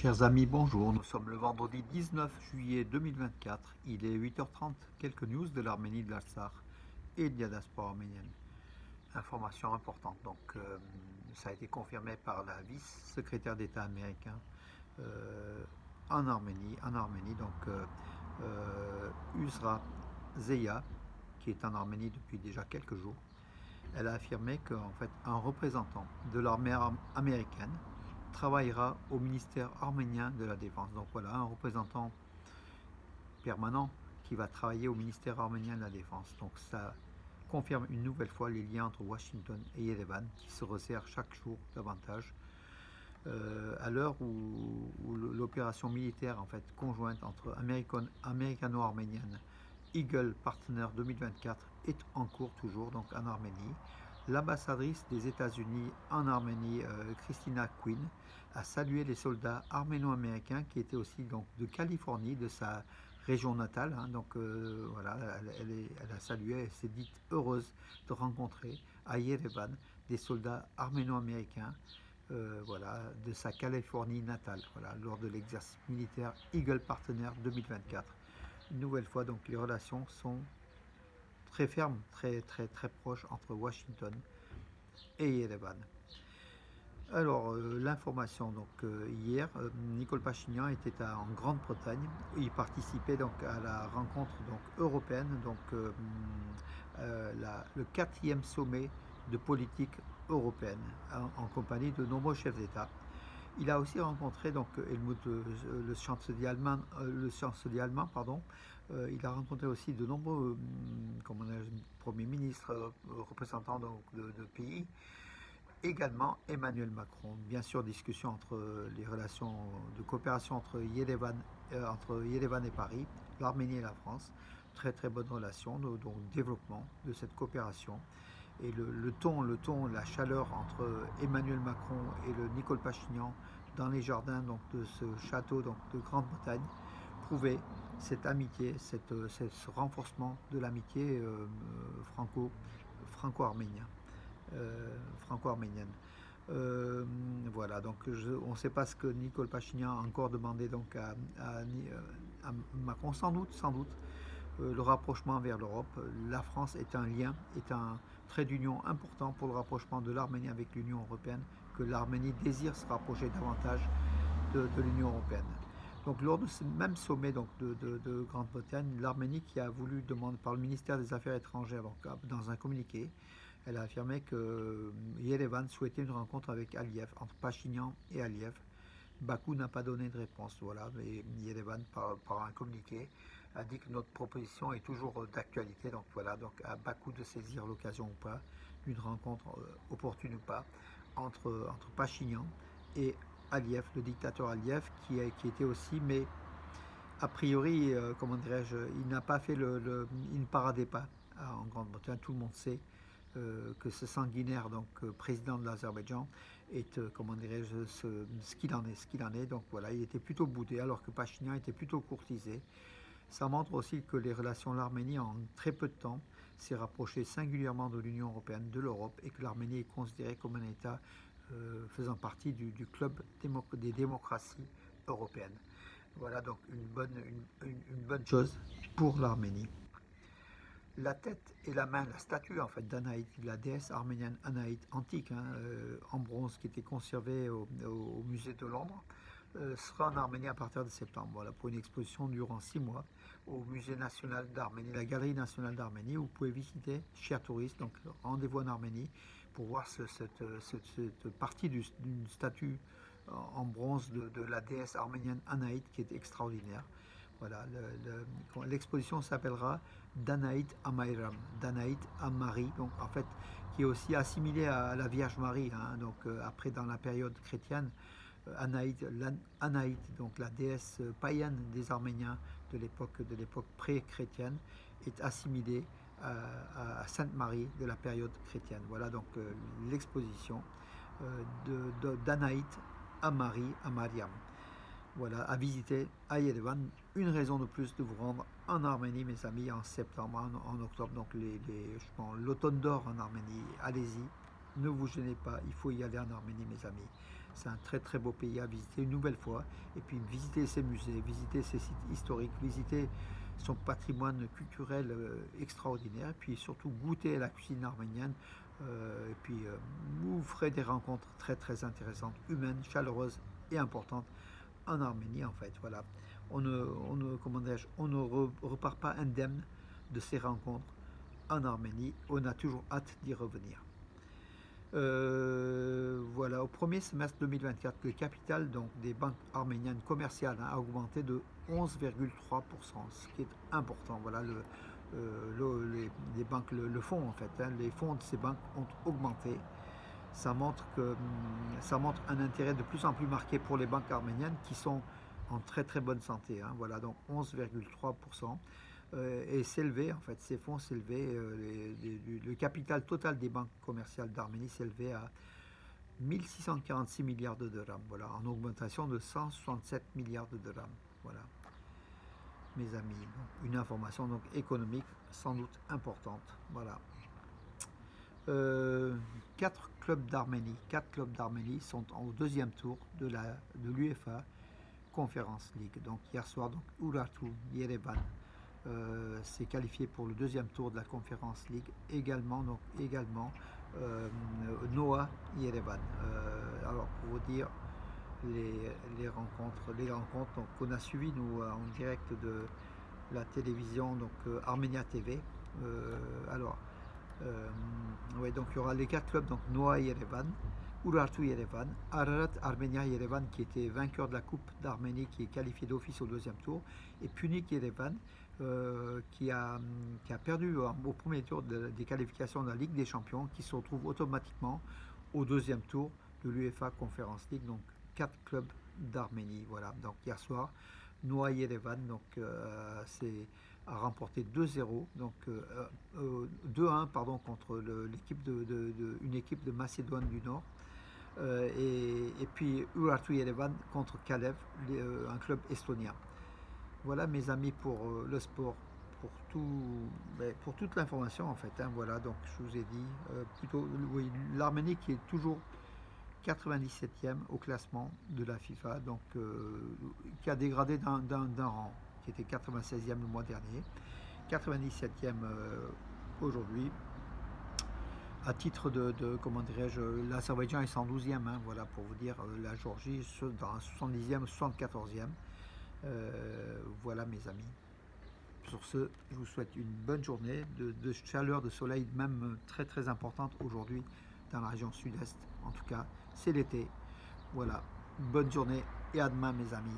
Chers amis, bonjour. Nous sommes le vendredi 19 juillet 2024. Il est 8h30. Quelques news de l'Arménie, de l'Artsakh et de la diaspora arménienne. Information importante. Ça a été confirmé par la vice-secrétaire d'État américain en Arménie. Usra Zeya, qui est en Arménie depuis déjà quelques jours. Elle a affirmé qu'en fait, un représentant de l'armée américaine travaillera au ministère arménien de la Défense. Donc voilà, un représentant permanent qui va travailler au ministère arménien de la Défense. Donc ça confirme une nouvelle fois les liens entre Washington et Yerevan qui se resserrent chaque jour davantage. À l'heure où l'opération militaire en fait conjointe entre américano-arménienne Eagle Partner 2024 est en cours toujours donc en Arménie. L'ambassadrice des États-Unis en Arménie, Christina Quinn, a salué les soldats arméno-américains qui étaient aussi donc de Californie, de sa région natale. Voilà, elle a salué, elle s'est dite heureuse de rencontrer à Yerevan des soldats arméno-américains. Voilà, de sa Californie natale, voilà, lors de l'exercice militaire Eagle Partner 2024. Une nouvelle fois, donc les relations sont très fermes, très proches entre Washington et Yerevan. Alors, l'information, hier, Nicole Pachinian était en Grande-Bretagne. Il participait donc à la rencontre européenne, le 4e sommet de politique européenne, en compagnie de nombreux chefs d'État. Il a aussi rencontré Helmut, le chancelier allemand, il a rencontré aussi de nombreux premiers ministres, représentants de pays. Également Emmanuel Macron. Bien sûr, discussion entre les relations de coopération entre Yerevan et Paris, l'Arménie et la France. Très bonne relation, donc développement de cette coopération. Et le ton, la chaleur entre Emmanuel Macron et le Nicole Pachinian dans les jardins de ce château de Grande-Bretagne prouvait cette amitié, ce renforcement de l'amitié franco-arménienne. Voilà, on ne sait pas ce que Nicole Pachinian a encore demandé à Macron, sans doute, le rapprochement vers l'Europe. La France est un lien, est un trait d'union important pour le rapprochement de l'Arménie avec l'Union européenne, que l'Arménie désire se rapprocher davantage de l'Union européenne. Donc lors de ce même sommet de Grande-Bretagne, l'Arménie qui a voulu demander par le ministère des Affaires étrangères, dans un communiqué, elle a affirmé que Yerevan souhaitait une rencontre avec Aliyev, entre Pachinian et Aliyev. Bakou n'a pas donné de réponse, voilà, mais Yerevan, par un communiqué, a dit que notre proposition est toujours d'actualité, donc voilà, donc à Bakou de saisir l'occasion ou pas, d'une rencontre opportune ou pas, entre Pachinian et Aliyev, le dictateur Aliyev, qui était aussi, mais a priori, il n'a pas fait il ne paradait pas en Grande-Bretagne. Tout le monde sait que ce sanguinaire, président de l'Azerbaïdjan, est, ce qu'il en est. Donc voilà, il était plutôt boudé, alors que Pachinian était plutôt courtisé. Ça montre aussi que les relations de l'Arménie, en très peu de temps, s'est rapprochée singulièrement de l'Union européenne, de l'Europe, et que l'Arménie est considérée comme un État faisant partie du club des démocraties européennes. Voilà donc une bonne chose pour l'Arménie. La tête et la main, la statue en fait d'Anaït, la déesse arménienne Anaït antique, en bronze, qui était conservée au musée de Londres, sera en Arménie à partir de septembre. Voilà, pour une exposition durant 6 mois au musée national d'Arménie, la galerie nationale d'Arménie, où vous pouvez visiter, chers touristes, donc rendez-vous en Arménie pour voir cette partie d'une statue en bronze de la déesse arménienne Anaït qui est extraordinaire. Voilà, l'exposition s'appellera Danaït Amairam, Danaït Amari, donc en fait qui est aussi assimilé à la Vierge Marie. Après dans la période chrétienne, Anaït, donc la déesse païenne des Arméniens de l'époque pré-chrétienne, est assimilée à Sainte Marie de la période chrétienne. Voilà donc l'exposition d'Anaït Amari Amariam. Voilà, à visiter à Yerevan. Une raison de plus de vous rendre en Arménie, mes amis, en septembre, en octobre. Donc l'automne d'or en Arménie. Allez-y, ne vous gênez pas, il faut y aller en Arménie, mes amis. C'est un très très beau pays à visiter une nouvelle fois. Et puis visiter ses musées, visiter ses sites historiques, visiter son patrimoine culturel extraordinaire. Et puis surtout goûter à la cuisine arménienne. Et puis vous ferez des rencontres très très intéressantes, humaines, chaleureuses et importantes en Arménie en fait. Voilà. On ne repart pas indemne de ces rencontres en Arménie. On a toujours hâte d'y revenir. Voilà, au premier semestre 2024, le capital donc, des banques arméniennes commerciales a augmenté de 11,3%, ce qui est important. Voilà, les banques le font en fait. Les fonds de ces banques ont augmenté. Ça montre un intérêt de plus en plus marqué pour les banques arméniennes qui sont en très très bonne santé. Voilà, donc 11,3%. Et s'élever, en fait, ces fonds s'élevaient, le capital total des banques commerciales d'Arménie s'élevait à 1646 milliards de dirhams, voilà, en augmentation de 167 milliards de dirhams. Voilà, mes amis, donc, une information donc économique sans doute importante. Voilà. Quatre clubs d'Arménie sont au deuxième tour de l'UEFA Conference League. Donc hier soir, donc Urartu Yerevan s'est qualifié pour le deuxième tour de la Conference League. Également Noah Yerevan. Alors pour vous dire les rencontres donc, qu'on a suivies nous en direct de la télévision donc Armenia TV. Ouais, donc il y aura les quatre clubs, donc Noah Yerevan, Urartu Yerevan, Ararat Armenia Yerevan qui était vainqueur de la Coupe d'Arménie qui est qualifié d'office au deuxième tour, et Punic Yerevan qui a perdu au premier tour des qualifications de la Ligue des Champions, qui se retrouve automatiquement au deuxième tour de l'UEFA Conference League. Donc quatre clubs d'Arménie. Voilà, donc hier soir, Noah Yerevan a remporté 2-0, donc 2-1 pardon, contre une équipe de Macédoine du Nord. Et puis Urartu Yerevan contre Kalev, un club estonien. Voilà mes amis pour le sport, pour toute l'information en fait. Voilà, donc je vous ai dit, oui, l'Arménie qui est toujours 97e au classement de la FIFA, donc qui a dégradé d'un rang, qui était 96e le mois dernier, 97e aujourd'hui. À titre de comment dirais-je, l'Azerbaïdjan est 112e, voilà pour vous dire, la Géorgie dans 70e, 74e. Voilà mes amis. Sur ce, je vous souhaite une bonne journée, de chaleur, de soleil, même très très importante aujourd'hui dans la région sud-est. En tout cas, c'est l'été. Voilà, bonne journée et à demain mes amis.